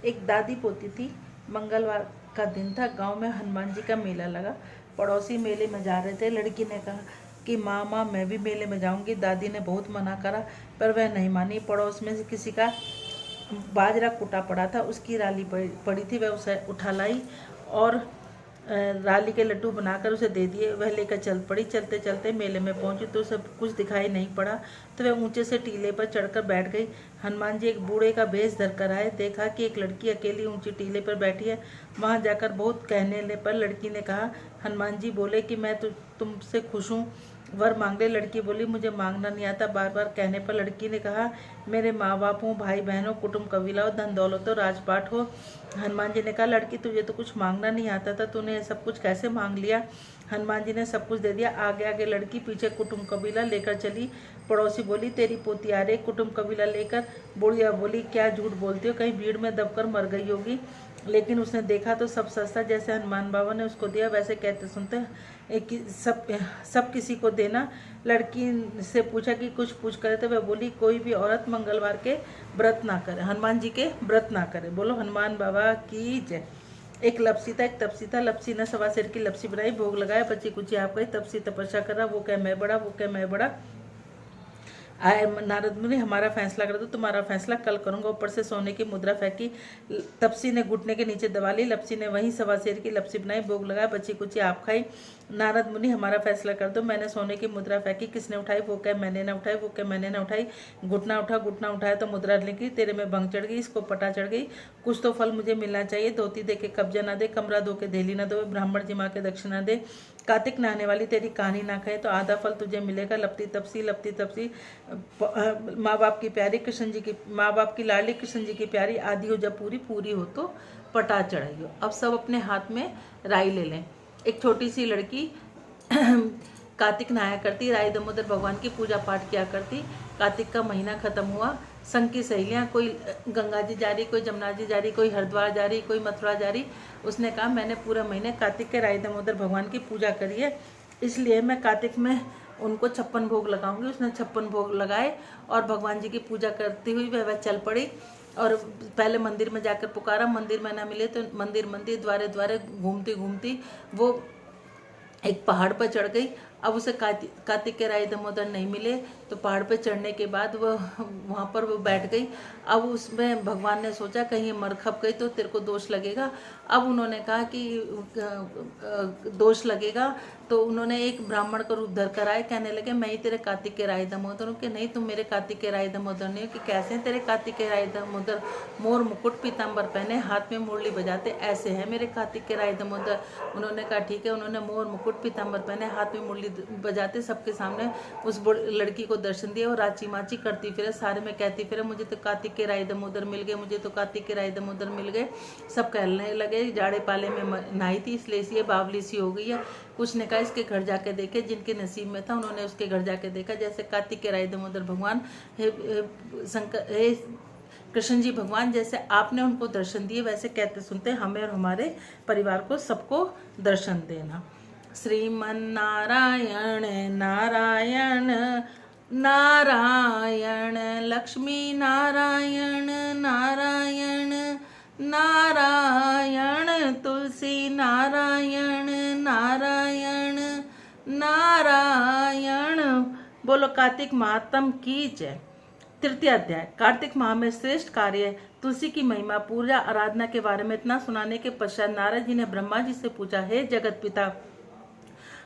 एक दादी पोती थी। मंगलवार का दिन था। गांव में हनुमान जी का मेला लगा। पड़ोसी मेले में जा रहे थे। लड़की ने कहा कि माँ मैं भी मेले में जाऊंगी। दादी ने बहुत मना करा पर वह नहीं मानी। पड़ोस में से किसी का बाजरा कूटा पड़ा था, उसकी राली पड़ी थी, वह उसे उठा लाई और राली के लड्डू बनाकर उसे दे दिए। वह लेकर चल पड़ी। चलते चलते मेले में पहुंची तो उसे कुछ दिखाई नहीं पड़ा, तो वह ऊंचे से टीले पर चढ़कर बैठ गई। हनुमान जी एक बूढ़े का भेष धरकर आए। देखा कि एक लड़की अकेली ऊंची टीले पर बैठी है। वहां जाकर बहुत कहने पर लड़की ने कहा, हनुमान जी बोले कि मैं तुमसे खुश हूँ, वर मांग ले। लड़की बोली, मुझे मांगना नहीं आता। बार बार कहने पर लड़की ने कहा, मेरे माँ बाप हो, भाई बहन हो, कुटुंब कबीला हो, धन दौलत हो, राजपाट हो। हनुमान जी ने कहा, लड़की तुझे तो कुछ मांगना नहीं आता था, तूने सब कुछ कैसे मांग लिया। हनुमान जी ने सब कुछ दे दिया। आगे आगे लड़की, पीछे कुटुंब कबीला लेकर चली। पड़ोसी बोली, तेरी पोती आ रही। कुटुंब कबीला लेकर। बुढ़िया बोली, क्या झूठ बोलती हो, कहीं भीड़ में दबकर मर गई होगी। लेकिन उसने देखा तो सब सस्ता, जैसे हनुमान बाबा ने उसको दिया वैसे कहते सुनते सब किसी को देना। लड़की से पूछा कि कुछ पूछ करे, तो वह बोली, कोई भी औरत मंगलवार के व्रत ना करे, हनुमान जी के व्रत ना करे। बोलो हनुमान बाबा की जय। एक लपसी था, एक तपसी था। लपसी ने सवा सेर की लपसी बनाई, भोग लगाया, बच्ची कुची आप गई। तपसी तपस्या कर रहा, वो क्या मैं बड़ा, वो क्या मैं बड़ा। आए नारद मुनि, हमारा फैसला कर दो, तुम्हारा फैसला कल करूंगा। ऊपर से सोने की मुद्रा फेंकी। तपसी ने घुटने के नीचे दबा ली। लपसी ने वहीं सवा सेर की लपसी बनाई, भोग लगाया, बच्ची कुची आप खाई। नारद मुनि, हमारा फैसला कर दो। मैंने सोने की मुद्रा फेंकी, किसने उठाई, वो क्या मैंने ना उठाई, वो क्या मैंने ना उठाई। घुटना उठाया तो मुद्रा निकली, तेरे में भंग चढ़ गई, इसको पटा चढ़ गई। कुछ तो फल मुझे मिलना चाहिए। धोती दे के कब्जा ना दे, कमरा धो के धेली ना दो, ब्राह्मण जिमा के दक्षिणा दे। कार्तिक नहाने वाली तेरी कहानी ना कहे तो आधा फल तुझे मिलेगा। लपती तपसी माँ बाप की प्यारी कृष्ण जी की, माँ बाप की लाडली कृष्ण जी की प्यारी, आदि हो जब पूरी पूरी हो तो पटा चढ़ाइयो। अब सब अपने हाथ में राई ले लें। एक छोटी सी लड़की कार्तिक नहाया करती, राय दामोदर भगवान की पूजा पाठ किया करती। कार्तिक का महीना खत्म हुआ। संग की सहेलियाँ, कोई गंगा जी जा रही, कोई जमुना जी जा रही, कोई हरिद्वार जा रही, कोई मथुरा जा रही। उसने कहा, मैंने पूरा महीने कार्तिक के राय दामोदर भगवान की पूजा करी है, इसलिए मैं कार्तिक में उनको 56 भोग लगाऊंगी। उसने 56 भोग लगाए और भगवान जी की पूजा करती हुई वह चल पड़ी। और पहले मंदिर में जाकर पुकारा, मंदिर में ना मिले तो मंदिर द्वारे द्वारे घूमती घूमती वो एक पहाड़ पर चढ़ गई। अब उसे कार्तिक के राय दामोदर नहीं मिले, तो पहाड़ पर चढ़ने के बाद वहाँ पर वो बैठ गई। अब उसमें भगवान ने सोचा कहीं मर खप गई तो तेरे को दोष लगेगा। अब उन्होंने कहा कि दोष लगेगा, तो उन्होंने एक ब्राह्मण का रूप धर कर आए। कहने लगे, मैं ही तेरे कार्तिक के राय दामोदर हूँ। कि नहीं, तुम मेरे कार्तिक के राय दामोदर नहीं हो। कि कैसे हैं तेरे कार्तिक के राय दामोदर, मोर मुकुट पीताम्बर पहने, हाथ में मुरली बजाते, ऐसे हैं मेरे कार्तिक के राय दामोदर। उन्होंने कहा ठीक है। उन्होंने मोर मुकुट पीताम्बर पहने, हाथ में मुरली बजाते सबके सामने उस लड़की को दर्शन दिया। और राची माची करती फिरे, सारे में कहती फिरे, मुझे तो कार्तिक के राय दामोदर मिल गए, मुझे तो कार्तिक के राय दामोदर मिल गए। सब कहने लगे, जाड़े पाले में नहाई थी इसलिए ये बावली सी हो गई है। कुछ ने कहा इसके घर जाके देखे, जिनके नसीब में था उन्होंने उसके घर जाके देखा। जैसे कार्तिक के राय दामोदर भगवान, हे कृष्ण जी भगवान, जैसे आपने उनको दर्शन दिए, वैसे कहते सुनते हमें और हमारे परिवार को सबको दर्शन देना। श्रीमन नारायण नारायण नारायण, लक्ष्मी नारायण नारायण नारायण, तुलसी नारायण नारायण नारायण। बोलो कार्तिक महात्म की जय। तृतीय अध्याय। कार्तिक माह में श्रेष्ठ कार्य तुलसी की महिमा, पूजा आराधना के बारे में इतना सुनाने के पश्चात नारद जी ने ब्रह्मा जी से पूछा, हे जगत पिता,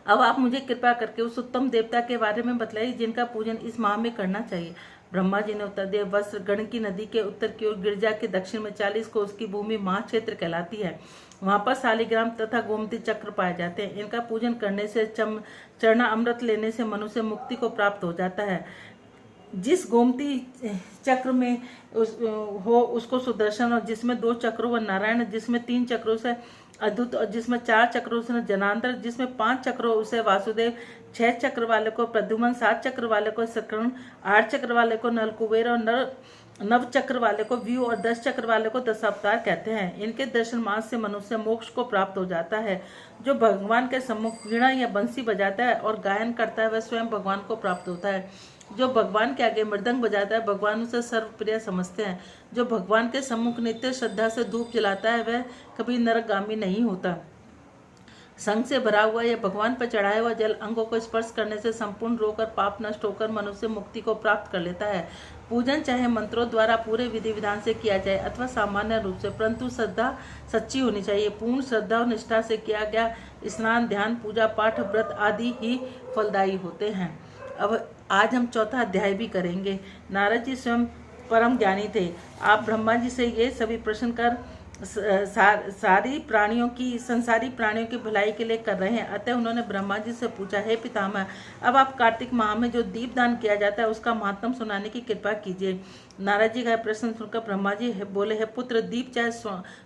अब आप मुझे कृपा करके उस उत्तम देवता के बारे में बतलाइए जिनका पूजन इस माह में करना चाहिए। ब्रह्मा जी ने उत्तर दिया, वस्त्र गण की नदी के उत्तर की ओर गिरजा के दक्षिण में 40 कोस की भूमि महाक्षेत्र कहलाती है। वहां पर शालिग्राम तथा गोमती चक्र पाए जाते हैं। इनका पूजन करने से चरना अमृत लेने से मनुष्य मुक्ति को प्राप्त हो जाता है। जिस गोमती चक्र में उसको सुदर्शन, और जिसमें 2 चक्रों व नारायण, जिसमें 3 चक्रों से अद्भुत, और जिसमें 4 चक्रों से जनांतर, जिसमें 5 चक्रों से वासुदेव, 6 चक्र वाले को प्रद्युमन, 7 चक्र वाले को सकर्ण, 8 चक्र वाले को नलकुबेर और 9 चक्र वाले को व्यू और 10 चक्र वाले को दशावतार कहते हैं। इनके दर्शन मात्र से मनुष्य मोक्ष को प्राप्त हो जाता है। जो भगवान के सम्मुख वीणा या बंसी बजाता है और गायन करता है वह स्वयं भगवान को प्राप्त होता है। जो भगवान के आगे मृदंग बजाता है भगवान उसे सर्वप्रिय समझते हैं। जो भगवान के सम्मुख नित्य श्रद्धा से धूप जलाता है वह कभी नरकगामी नहीं होता। संग से भरा हुआ या भगवान पर चढ़ाया हुआ जल अंगों को स्पर्श करने से संपूर्ण रोग और पाप नष्ट होकर मनुष्य मुक्ति को प्राप्त कर लेता है। पूजन चाहे मंत्रों द्वारा पूरे विधि विधान से किया जाए अथवा सामान्य रूप से, परंतु श्रद्धा सच्ची होनी चाहिए। पूर्ण श्रद्धा और निष्ठा से किया गया स्नान, ध्यान, पूजा पाठ, व्रत आदि ही फलदायी होते हैं। अब आज हम चौथा अध्याय भी करेंगे। नारद जी स्वयं परम ज्ञानी थे। आप ब्रह्मा जी से ये सभी प्रश्न कर संसारी प्राणियों की भलाई के लिए कर रहे हैं। अतः उन्होंने ब्रह्मा जी से पूछा, हे पितामह, अब आप कार्तिक माह में जो दीपदान किया जाता है उसका महात्म सुनाने की कृपा कीजिए। नारद जी का प्रश्न सुनकर ब्रह्मा जी बोले, हे पुत्र, दीप चाहे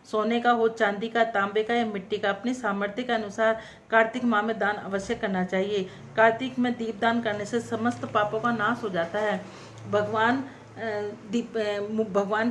सोने का हो, चांदी का, तांबे का या मिट्टी का, अपनी सामर्थ्य के अनुसार कार्तिक माह में दान अवश्य करना चाहिए। कार्तिक में दीपदान करने से समस्त पापों का नाश हो जाता है। भगवान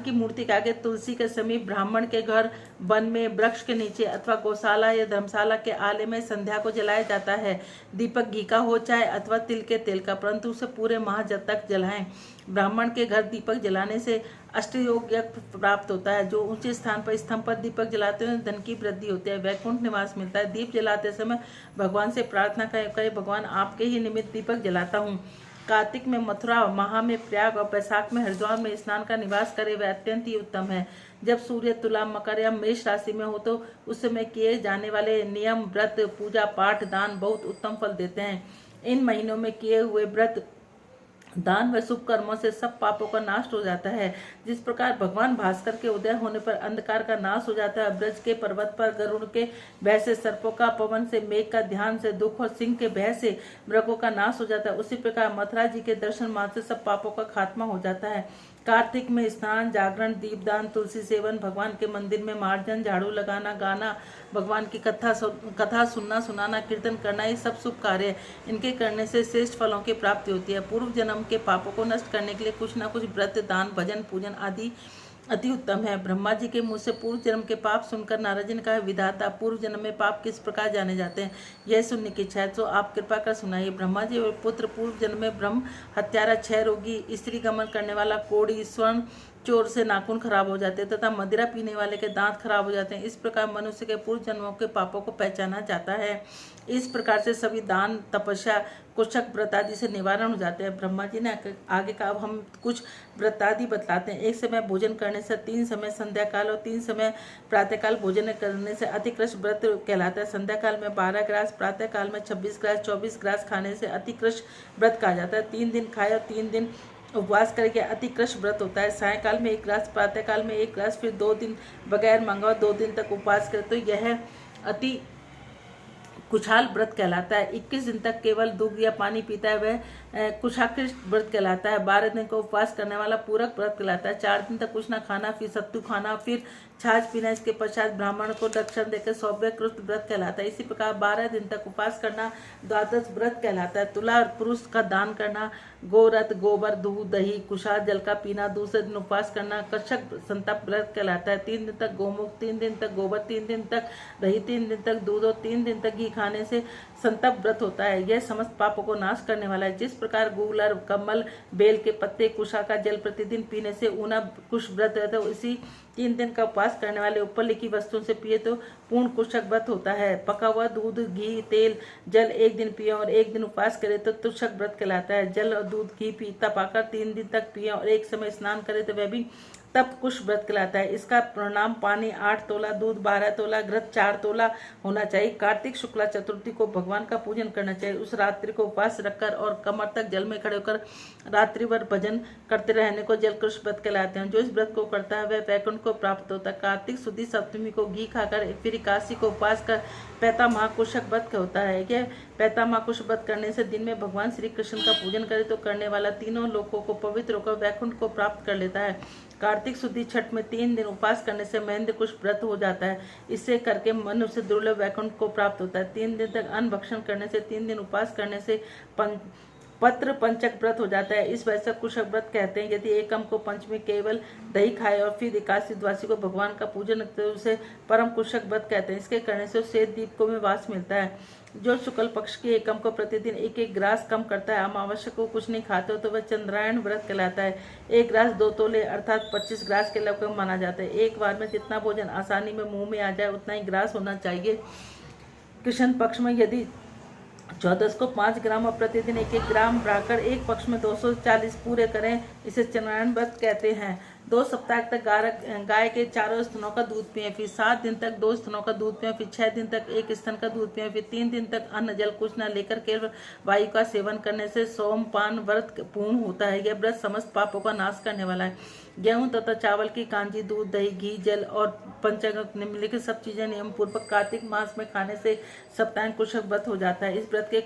की मूर्ति के आगे, तुलसी के समीप, ब्राह्मण के घर, वन में, वृक्ष के नीचे अथवा गौशाला या धर्मशाला के आले में संध्या को जलाया जाता है। दीपक घी का हो चाहे अथवा तिल के तेल का, परंतु उसे पूरे माह जब तक जलाएं। ब्राह्मण के घर दीपक जलाने से अष्टयोग प्राप्त होता है। जो ऊंचे स्थान पर स्तंभ पर दीपक जलाते हैं धन की वृद्धि होती है, वैकुंठ निवास मिलता है। दीप जलाते समय भगवान से प्रार्थना करें, भगवान आपके ही निमित्त दीपक जलाता हूँ। कार्तिक में मथुरा, माह में प्रयाग और बैसाख में हरिद्वार में स्नान का निवास करे वह अत्यंत ही उत्तम है। जब सूर्य तुला, मकर या मेष राशि में हो तो उस समय किए जाने वाले नियम, व्रत, पूजा पाठ, दान बहुत उत्तम फल देते हैं। इन महीनों में किए हुए व्रत, दान व शुभ कर्मों से सब पापों का नाश हो जाता है। जिस प्रकार भगवान भास्कर के उदय होने पर अंधकार का नाश हो जाता है, ब्रज के पर्वत पर गरुड़ के भय से सर्पों का, पवन से मेघ का, ध्यान से दुख और सिंह के भय से मृगों का नाश हो जाता है, उसी प्रकार मथुरा जी के दर्शन मात्र से सब पापों का खात्मा हो जाता है। कार्तिक में स्नान, जागरण, दीपदान, तुलसी सेवन, भगवान के मंदिर में मार्जन, झाड़ू लगाना, गाना, भगवान की कथा सुनना, सुनाना, कीर्तन करना, ये सब शुभ कार्य। इनके करने से श्रेष्ठ फलों की प्राप्ति होती है। पूर्व जन्म के पापों को नष्ट करने के लिए कुछ न कुछ व्रत, दान, भजन, पूजन आदि अति उत्तम है। ब्रह्मा जी के मुंह से पूर्व जन्म के पाप सुनकर नारद जी ने कहा, विधाता, पूर्व जन्म में पाप किस प्रकार जाने जाते हैं, यह सुनने की इच्छा है तो आप कृपा कर सुनाइए। ब्रह्मा जी और पुत्र, पूर्व जन्म में ब्रह्म हत्यारा, क्षय रोगी, स्त्री गमन करने वाला, कोढ़ी, स्वर्ण चोर से नाखून खराब हो जाते हैं तथा मदिरा पीने वाले के दांत खराब हो जाते हैं। इस प्रकार मनुष्य के पूर्व जन्मों के पापों को पहचाना जाता है। इस प्रकार से सभी दान, तपस्या, कुशक, व्रत आदि से निवारण हो जाते हैं। ब्रह्मा जी ने आगे का अब हम कुछ व्रत आदि बतलाते हैं। एक समय भोजन करने से, 3 समय संध्या काल और 3 समय प्रातःकाल भोजन करने से अतिकृष्ट व्रत कहलाता है। संध्या काल में 12 ग्रास, प्रातः काल में 26 ग्रास, 24 ग्रास खाने से अतिकृष्ट व्रत कहा जाता है। 3 दिन खाए और 3 दिन उपवास करके अतिकृष्ट व्रत होता है। सायकाल में 1 ग्रास, प्रातःकाल में 1 ग्रास, फिर 2 दिन बगैर मंगा 2 दिन तक उपवास करे तो यह अति कुशाल व्रत कहलाता है। 21 दिन तक केवल दूध या पानी पीता है वह कुशाकृष्ट व्रत कहलाता है। 12 दिन का उपवास करने वाला पूरक व्रत कहलाता है। 4 दिन तक कुछ न खाना, फिर सत्तू खाना, फिर छाछ पीना, इसके पश्चात ब्राह्मण को दक्षिण देकर सौभ्यकृत व्रत कहलाता है। इसी प्रकार 12 दिन तक उपवास करना द्वादश व्रत कहलाता है। तुला पुरुष का दान करना, गोरथ, गोबर, दूध, दही, कुशा जल का पीना, दूसरे दिन उपवास करना कच्छक संताप व्रत कहलाता है। 3 दिन तक गोमुख, 3 दिन तक गोबर, 3 दिन तक दही, 3 दिन तक दूध और 3 दिन तक घी खाने से संताप व्रत होता है। यह समस्त पापों को नाश करने वाला है। जिस प्रकार गूलर, कमल, बेल के पत्ते, कुशा का जल प्रतिदिन पीने से ऊना कुश व्रत रहता है, इसी 3 दिन का उपवास करने वाले ऊपर लिखी वस्तुओं से पिए तो पूर्ण कुशक व्रत होता है। पका हुआ दूध, घी, तेल, जल 1 दिन पिए और 1 दिन उपवास करे तो तुषक व्रत कहलाता है। जल और दूध, घी पीता पाकर 3 दिन तक पिए और एक समय स्नान करे तो वह भी तब कुश व्रत कहलाता है। इसका परिणाम पानी 8 तोला, दूध 12 तोला, घृत 4 तोला होना चाहिए। कार्तिक शुक्ला चतुर्थी को भगवान का पूजन करना चाहिए। उस रात्रि को उपवास रखकर और कमर तक जल में खड़े होकर रात्रि भर भजन करते रहने को जलकृष व्रत कहलाते हैं। जो इस व्रत को करता है वह वैकुंठ को प्राप्त होता है। कार्तिक शुद्धि सप्तमी को घी खाकर फिर 81 को उपवास कर पैता महाकुशक व्रत होता है। यह पैता महाकुश व्रत करने से दिन में भगवान श्री कृष्ण का पूजन करे तो करने वाला तीनों लोकों को पवित्र होकर वैकुंठ को प्राप्त कर लेता है। कार्तिक शुद्धि छठ में 3 दिन उपवास करने से महेंद्र कुश व्रत हो जाता है। इससे करके मनुष्य दुर्लभ वैकुंठ को प्राप्त होता है। 3 दिन तक अन्न भक्षण करने से, 3 दिन उपवास करने से पत्र पंचक व्रत हो जाता है। इस वजह से कुशक व्रत कहते हैं। यदि एकम को पंचमी केवल दही खाए और फिर 81 द्वादशी को भगवान का पूजन करते उसे परम कुशक व्रत कहते हैं। इसके करने से श्वेत दीप को में वास मिलता है। जो शुक्ल पक्ष की एकम को प्रतिदिन एक एक ग्रास कम करता है, अमावस्या को कुछ नहीं खाते हो, तो वह चंद्रायण व्रत कहलाता है। एक ग्रास 2 तोले अर्थात 25 ग्रास के लगभग माना जाता है। एक बार में जितना भोजन आसानी में मुंह में आ जाए उतना ही ग्रास होना चाहिए। कृष्ण पक्ष में यदि 14 को 5 ग्राम और प्रतिदिन 1-1 ग्राम बढ़ाकर एक पक्ष में 240 पूरे करें, इसे चंद्रायण व्रत कहते हैं। 2 सप्ताह तक गाय के चारों स्तनों का दूध पिएं, फिर 7 दिन तक 2 स्तनों का दूध पिएं, फिर 6 दिन तक 1 स्तन का दूध पिएं, फिर 3 दिन तक अन्न जल कुछ न लेकर केवल वायु का सेवन करने से सोमपान व्रत पूर्ण होता है। यह व्रत समस्त पापों का नाश करने वाला है। गेहूं तथा चावल की कांजी, दूध, दही, घी, जल और पंचांग निम्नलिखित सब चीजें नियम पूर्वक कार्तिक मास में खाने से सप्ताह कुशक व्रत हो जाता है। इस व्रत के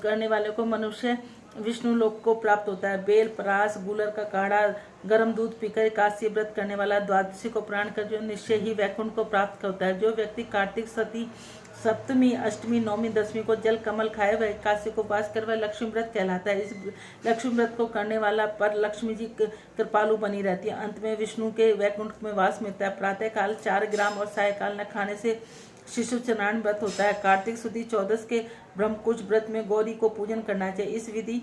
करने वाले को मनुष्य विष्णु लोक को प्राप्त होता है। बेल, परास, गूलर का काढ़ा, गर्म दूध पीकर एकादशी व्रत करने वाला द्वादशी को प्राण कर जो निश्चय ही वैकुंठ को प्राप्त होता है। जो व्यक्ति कार्तिक सप्तमी, अष्टमी, नौमी, दसवीं को जल कमल खाए वह एकादशी को उपवास कर वह लक्ष्मी व्रत कहलाता है। इस लक्ष्मी व्रत को करने वाला पर लक्ष्मी जी कृपालु बनी रहती है। अंत में विष्णु के वैकुंठ में वास मिलता है। प्रातः काल 4 ग्राम और सायकाल न खाने से शिशु चनान व्रत होता है। कार्तिक सुदी 14 के ब्रह्मकुश व्रत में गौरी को पूजन करना चाहिए। इस विधि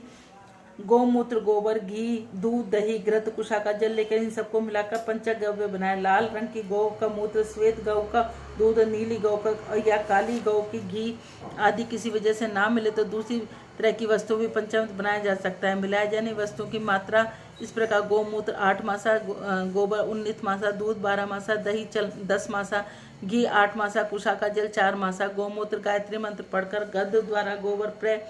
गौमूत्र, गोबर, घी, दूध, दही, घृत, कुशा का जल लेकर इन सबको मिलाकर पंचगव्य बनाए। लाल रंग की गौ का मूत्र, श्वेत गौ का दूध, नीली गौ का या काली गौ की घी आदि किसी वजह से ना मिले तो दूसरी तरह की वस्तु भी पंचामृत बनाया जा सकता है। मिलाए जाने वस्तुओं की मात्रा इस प्रकार: गौमूत्र 8 मासा, गोबर 19 मासा, दूध 12 मासा, दही 10 मासा, घी 8 मासा, कुशा का जल 4 मासा। गौमूत्र गायत्री मंत्र पढ़कर गद्य द्वारा गोबर प्रे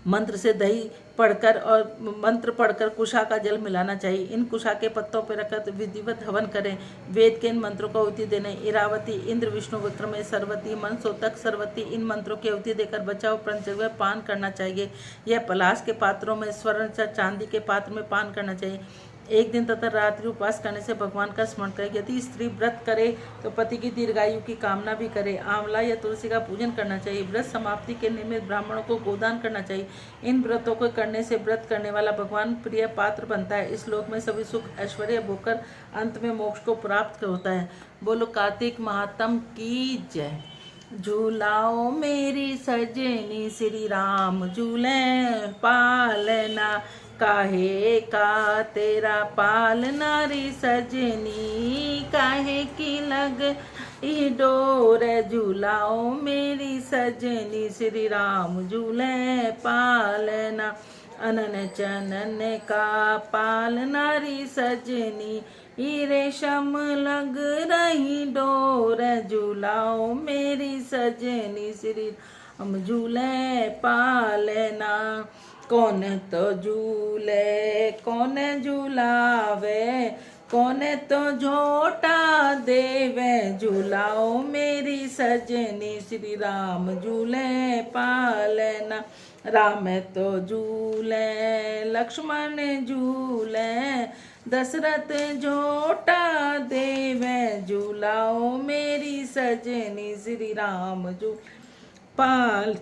मंत्र से दही पढ़कर और मंत्र पढ़कर कुशा का जल मिलाना चाहिए। इन कुशा के पत्तों पर रखकर विधिवत हवन करें। वेद के इन मंत्रों को आहुति देने इरावती, इंद्र, विष्णु, विक्रम, सरवती, मनसोतक, सरवती इन मंत्रों की आहुति देकर बचाव पंचगव्य पान करना चाहिए। यह पलाश के पात्रों में, स्वर्ण या चांदी के पात्र में पान करना चाहिए। एक दिन तथा रात्रि उपवास करने से भगवान का स्मरण करे। यदि स्त्री व्रत करे तो पति की दीर्घायु की कामना भी करे। आंवला या तुलसी का पूजन करना चाहिए। व्रत समाप्ति के निमित्त ब्राह्मणों को गोदान करना चाहिए। इन व्रतों को करने से व्रत करने वाला भगवान प्रिय पात्र बनता है। इस लोक में सभी सुख ऐश्वर्य भोगकर अंत में मोक्ष को प्राप्त होता है। बोलो कार्तिक महात्म की जय। झूलाओ मेरी सजनी श्री राम झूले पालना, काहे का तेरा पालना रे सजनी, काहे की लग डोर। झूलाओ मेरी सजनी श्री राम झूले पालना, अनन चनन का पालना रे सजनी, रेशम लग रही डोर। झूलाओ मेरी सजनी श्री राम झूले पालना, कौन तो झूले कौन झूलावे, कौन तो झोटा देवे। झूलाओ मेरी सजनी श्री राम झूले पालना, राम तो झूले लक्ष्मण झूले, दशरथ झोटा देवे। झूलाओ मेरी सजनी श्री राम झूले पाल।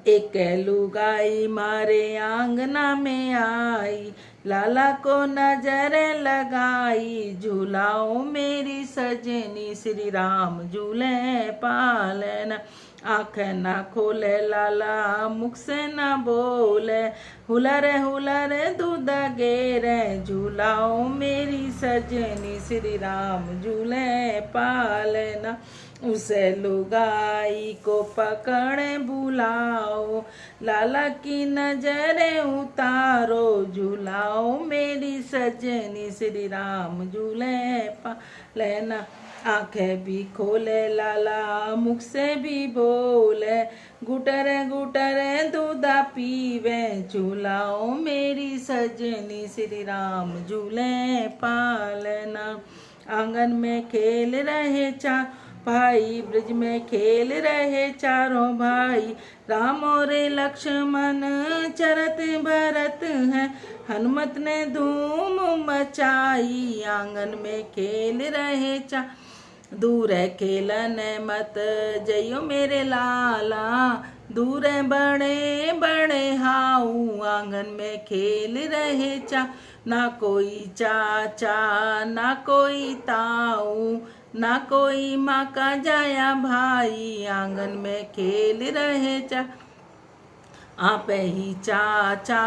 एक लुगाई मारे आंगना में आई, लाला को नजर लगाई। झूलाओ मेरी सजनी श्री राम झूले पालना, आँख ना खोले लाला मुख से ना बोले, हुलर दूध गेरे। झूलाओ मेरी सजनी श्री राम झूले पालना, उसे लुगाई को पकड़े बुलाओ, लाला की नजरें उतारो। झूलाओ मेरी सजनी श्री राम झूले पालना, आंखें भी खोले लाला मुख से भी बोले, गुटर दूधा पीवे। झूलाओ मेरी सजनी श्री राम झूले पालना, आंगन में खेल रहे भाई, ब्रिज में खेल रहे चारों भाई। राम और लक्ष्मण चरत भरत हैं, हनुमत ने धूम मचाई। आंगन में खेल रहे दूर खेलन मत जइयो मेरे लाला, दूर बड़े बड़े हाऊ। आंगन में खेल रहे ना कोई चाचा ना कोई ताऊ, ना कोई माँ का जाया भाई, आंगन में खेल रहे चा आपे ही चाचा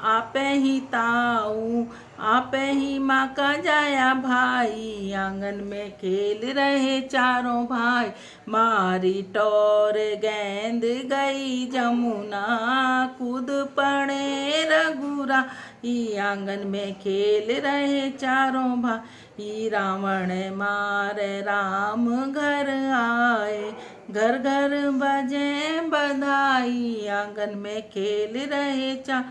आपे ही ताऊ, आपे ही माँ का जाया भाई, आंगन में खेल रहे चारों भाई। मारी टोर गेंद गई जमुना, कूद पड़े रघुरा, ही आंगन में खेल रहे चारों भाई। रावण मारे राम घर आए, घर घर बजे बधाई, आंगन में खेल रहे चा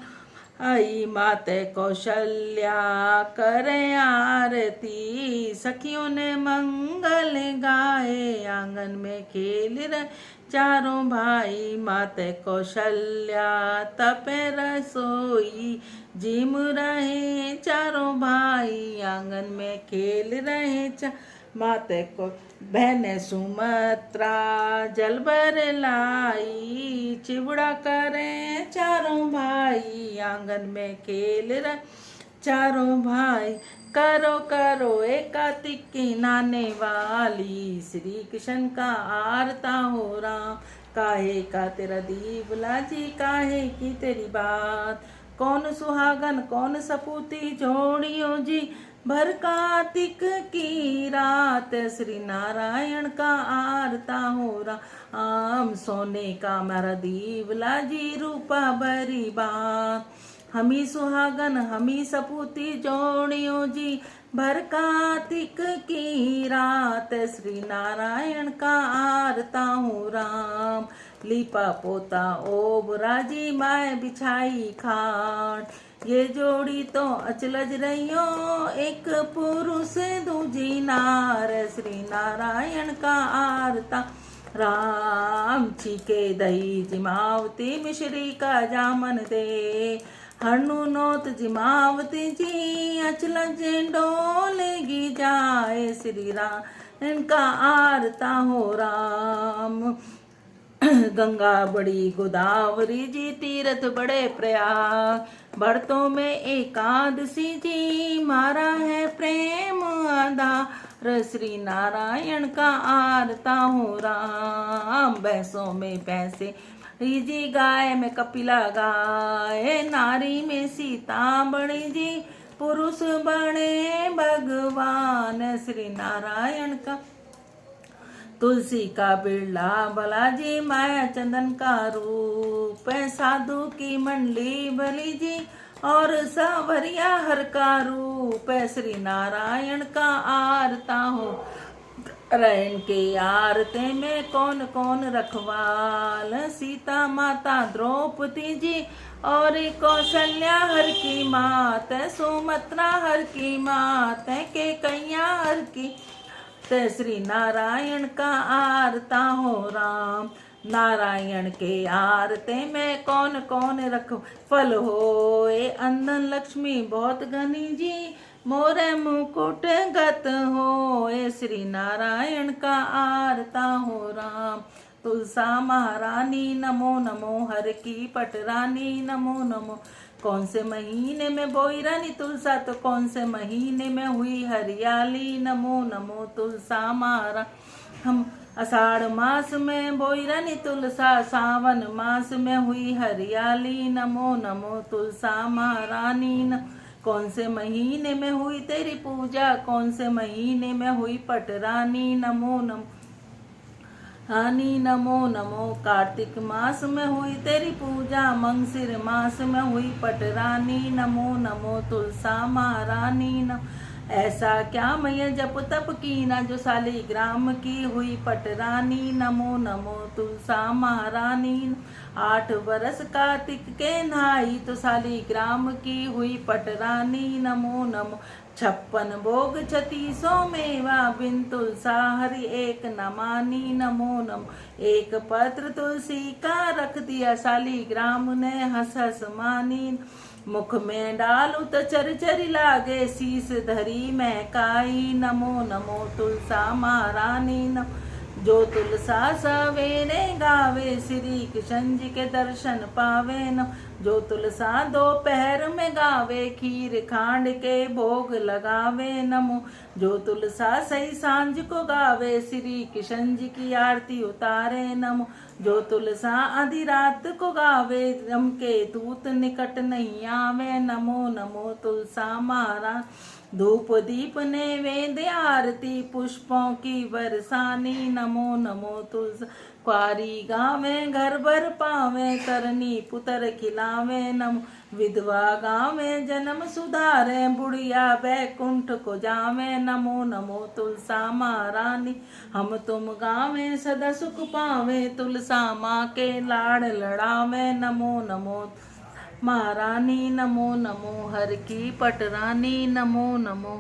आई। माते कौशल्या करे आरती, सखियों ने मंगल गाए, आंगन में खेल रहे चारों भाई। माते कौशल्या तपे रसोई, जिम रहे चारों भाई, आंगन में खेल रहे माते को बहने सुमत्रा जल भर लाई, चिवड़ा करे चारों भाई, आंगन में खेल रहे चारों भाई। करो करो एकातिक की नाने वाली, श्री कृष्ण का आरता हो राम। काहे का तेरा दीवला जी, काहे की तेरी बात, कौन सुहागन कौन सपूती जोड़ियो जी, भर कार्तिक की रात, श्री नारायण का आरता हो राम। सोने का मेरा दीवला जी, रूपा भरी बात, हमी सुहागन हमी सपूती जोड़ियो जी, भर कार्तिक की रात, श्री नारायण का आरता हो राम। लीपा पोता ओबरा जी, माए बिछाई खाट, ये जोड़ी तो अचलज रहियो, एक पुरुष दूजी नार, श्री नारायण का आरता राम। छीके दही जिमावती, मिश्री का जामन दे, हनु नोत जिमावती जी, अचलज डोलेगी जाए, श्री राम का आरता हो राम। गंगा बड़ी गोदावरी जी, तीर्थ बड़े प्रयाग, भरतों में एकादशी जी, मारा है प्रेम आधार, श्री नारायण का आरता हो राम। भैंसों में भैंसे जी, गाय में कपिला गाय, नारी में सीता बड़ी जी, पुरुष बने भगवान, श्री नारायण का। तुलसी का बिरला बालाजी, माया चंदन का रूप, साधु की मंडली बली जी, और सावरिया हर का रूप, श्री नारायण का आरता हो रैन के आरते में कौन कौन रखवाल, सीता माता द्रौपदी जी, और कौशल्या हर की मात, सुमत्रा हर की मात, के कैया हर की, श्री नारायण का आरता हो राम। नारायण के आरते में कौन कौन रखो, फल होए अंधन लक्ष्मी बहुत घनी जी, मोरे मुकुट गत होए, श्री नारायण का आरता हो राम। तुलसा महारानी नमो नमो, हर की पटरानी नमो नमो, कौन से महीने में बोई रानी तुलसा, तो कौन से महीने में हुई हरियाली, नमो नमो तुलसा मारा। हम आषाढ़ मास में बोई रानी तुलसा, सावन मास में हुई हरियाली, नमो नमो तुलसा महारानी। कौन से महीने में हुई तेरी पूजा, कौन से महीने में हुई पटरानी, नमो नमो हानि नमो नमो। कार्तिक मास में हुई तेरी पूजा, मंगसिर मास में हुई पटरानी, नमो नमो तुलसा महारानी। ऐसा क्या मैं जप तप की ना, जो शालिग्राम की हुई पटरानी, नमो नमो तुलसा महारानी। 8 बरस कार्तिक के नहाई, तो शालिग्राम की हुई पटरानी, नमो नमो। 56 भोग 36 मेवा, बिन तुलसा हरि एक न मानी, नमो नमो। एक पत्र तुलसी का रख दिया, शालिग्राम ने हंस हंस मानी। मुख में डालू तो चर चरी लागे, शीस धरी महकाई, नमो नमो तुलसा महारानी। जो तुलसा सवेरे गावे श्री कृष्ण जी के दर्शन पावे नमो। जो तुलसा दोपहर में गावे खीर खांड के भोग लगावे नमो। जो तुलसा सही सांझ को गावे श्री कृष्ण जी की आरती उतारे नमो। जो तुलसा आधी रात को गावे रम के दूत निकट नहीं आवे नमो नमो तुलसा महाराज। धूप दीप नैवेद्य आरती पुष्पों की बरसानी नमो नमो तुलसा। क्वारी गावे घर भर पावे तरनी पुत्र खिलावे नमो। विधवा गावे जन्म सुधारे बुढ़िया बैकुंठ को जावे नमो नमो तुलसा महारानी। हम तुम गावे सदा सुख पावे तुलसा माँ के लाड़ लड़ावे नमो नमो महारानी। नमो नमो हर की पटरानी नमो नमो।